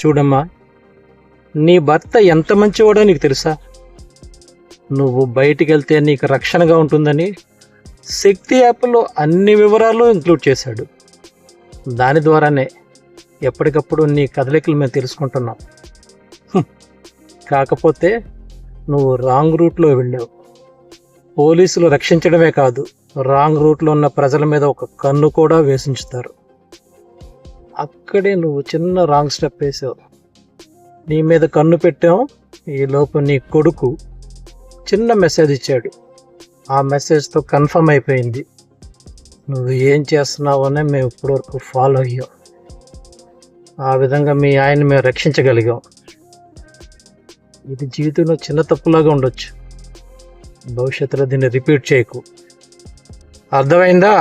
చూడమ్మా, నీ భర్త ఎంత మంచివాడో నీకు తెలుసా? నువ్వు బయటికి వెళ్తే నీకు రక్షణగా ఉంటుందని శక్తి యాప్లో అన్ని వివరాలు ఇంక్లూడ్ చేశాడు. దాని ద్వారానే ఎప్పటికప్పుడు నీ కదలికలు మేము తెలుసుకుంటున్నాం. కాకపోతే నువ్వు రాంగ్ రూట్లో వెళ్ళావు. పోలీసులు రక్షించడమే కాదు, రాంగ్ రూట్లో ఉన్న ప్రజల మీద ఒక కన్ను కూడా వేసించుతారు. అక్కడే నువ్వు చిన్న రాంగ్ స్టెప్ వేసావు. నీ మీద కన్ను పెట్టాం. ఈలోపు నీ కొడుకు చిన్న మెసేజ్ ఇచ్చాడు. ఆ మెసేజ్తో కన్ఫర్మ్ అయిపోయింది నువ్వు ఏం చేస్తున్నావనే మేము ఇప్పటివరకు ఫాలో అయ్యాం. ఆ విధంగా మీ ఆయన్ని మేము రక్షించగలిగాం. ఇది జీవితంలో చిన్న తప్పులాగా ఉండొచ్చు, భవిష్యత్తులో దీన్ని రిపీట్ చేయకు. అర్థమైందా?